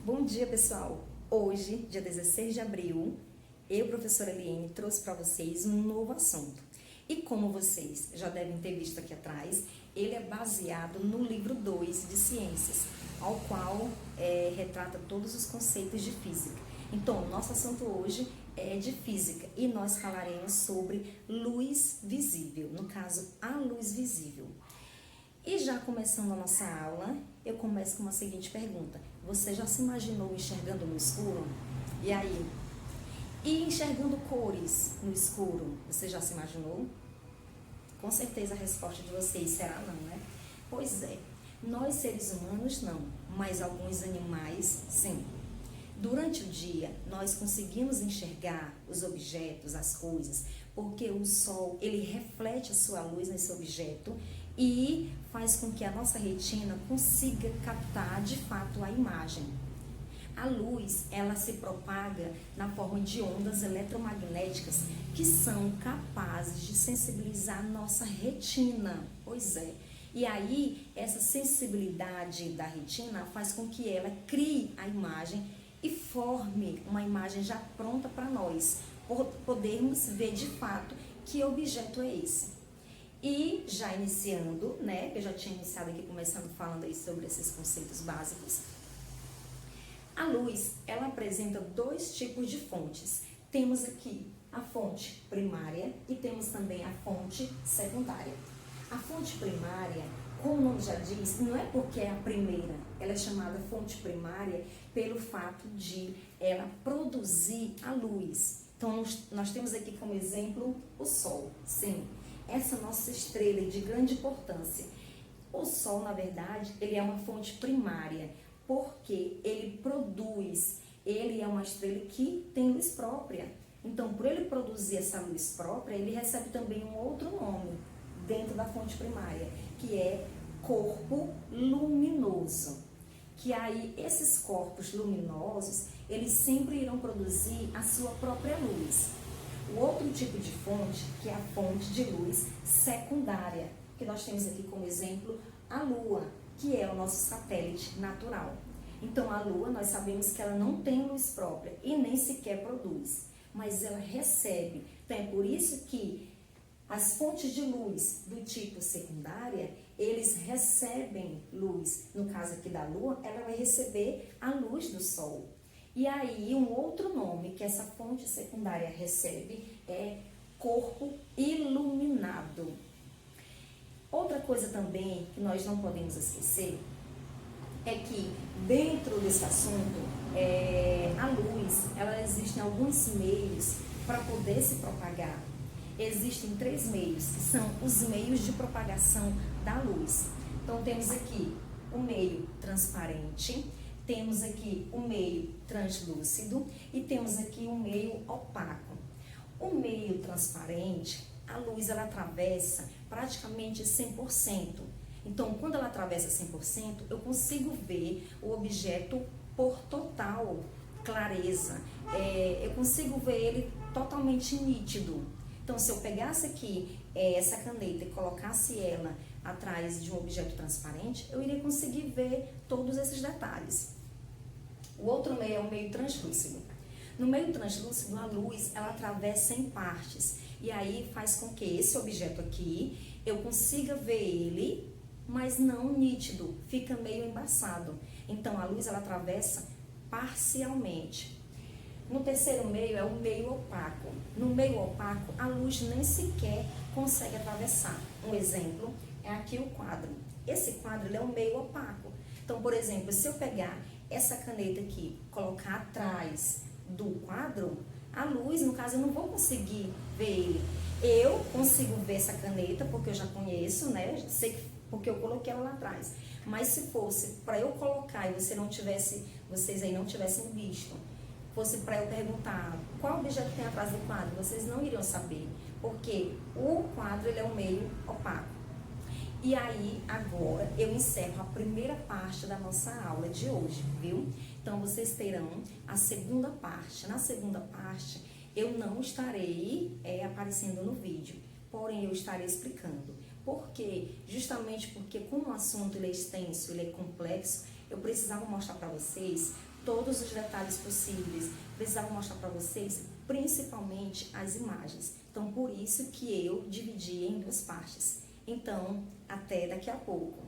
Bom dia, pessoal! Hoje, dia 16 de abril, eu, professora Eliane, trouxe para vocês um novo assunto. E como vocês já devem ter visto aqui atrás, ele é baseado no livro 2 de Ciências, ao qual retrata todos os conceitos de física. Então, nosso assunto hoje é de física e nós falaremos sobre luz visível, no caso, a luz visível. E já começando a nossa aula, eu começo com uma seguinte pergunta. Você já se imaginou enxergando no escuro? E aí? E enxergando cores no escuro? Você já se imaginou? Com certeza a resposta de vocês será não, né? Pois é, nós seres humanos não, mas alguns animais sim. Durante o dia, nós conseguimos enxergar os objetos, as coisas, porque o sol, ele reflete a sua luz nesse objeto e faz com que a nossa retina consiga captar de fato a imagem. A luz, ela se propaga na forma de ondas eletromagnéticas que são capazes de sensibilizar a nossa retina. Pois é. E aí, essa sensibilidade da retina faz com que ela crie a imagem e forme uma imagem já pronta para nós podermos ver de fato que objeto é esse. E já iniciando, né, eu já tinha iniciado aqui começando falando aí sobre esses conceitos básicos. A luz, ela apresenta dois tipos de fontes. Temos aqui a fonte primária e temos também a fonte secundária. A fonte primária, como o nome já diz, não é porque é a primeira, ela é chamada fonte primária pelo fato de ela produzir a luz. Então, nós temos aqui como exemplo o Sol, sim, essa nossa estrela de grande importância. O Sol, na verdade, ele é uma fonte primária, porque ele produz, ele é uma estrela que tem luz própria. Então, por ele produzir essa luz própria, ele recebe também um outro nome dentro da fonte primária, que é corpo luminoso. Que aí, esses corpos luminosos, eles sempre irão produzir a sua própria luz. O outro tipo de fonte, que é a fonte de luz secundária, que nós temos aqui como exemplo a Lua, que é o nosso satélite natural. Então, a Lua, nós sabemos que ela não tem luz própria e nem sequer produz, mas ela recebe. Então, é por isso que as fontes de luz do tipo secundária, eles recebem luz. No caso aqui da Lua, ela vai receber a luz do Sol. E aí, um outro nome que essa fonte secundária recebe é corpo iluminado. Outra coisa também que nós não podemos esquecer é que dentro desse assunto, a luz, ela existe em alguns meios para poder se propagar. Existem 3 meios, que são os meios de propagação da luz. Então, temos aqui o meio transparente, temos aqui o meio translúcido e temos aqui o meio opaco. O meio transparente, a luz ela atravessa praticamente 100%. Então, quando ela atravessa 100%, eu consigo ver o objeto por total clareza. Eu consigo ver ele totalmente nítido. Então, se eu pegasse aqui essa caneta e colocasse ela atrás de um objeto transparente, eu iria conseguir ver todos esses detalhes. O outro meio é o meio translúcido. No meio translúcido, a luz, ela atravessa em partes. E aí faz com que esse objeto aqui, eu consiga ver ele, mas não nítido, fica meio embaçado. Então, a luz, ela atravessa parcialmente. No terceiro meio é o meio opaco. No meio opaco, a luz nem sequer consegue atravessar. Um exemplo é aqui o quadro. Esse quadro ele é um meio opaco. Então, por exemplo, se eu pegar essa caneta aqui, colocar atrás do quadro, a luz, no caso, eu não vou conseguir ver ele. Eu consigo ver essa caneta porque eu já conheço, né? Sei porque eu coloquei ela lá atrás. Mas se fosse para eu colocar e vocês aí não tivessem visto, fosse para eu perguntar qual objeto tem atrás do quadro, vocês não iriam saber, porque o quadro ele é um meio opaco. E aí, agora, eu encerro a primeira parte da nossa aula de hoje, viu? Então, vocês terão a segunda parte. Na segunda parte, eu não estarei aparecendo no vídeo, porém, eu estarei explicando. Por quê? Justamente porque, como o assunto ele é extenso, ele é complexo, eu precisava mostrar para vocês todos os detalhes possíveis, precisava mostrar para vocês principalmente as imagens. Então, por isso que eu dividi em duas partes. Então, até daqui a pouco.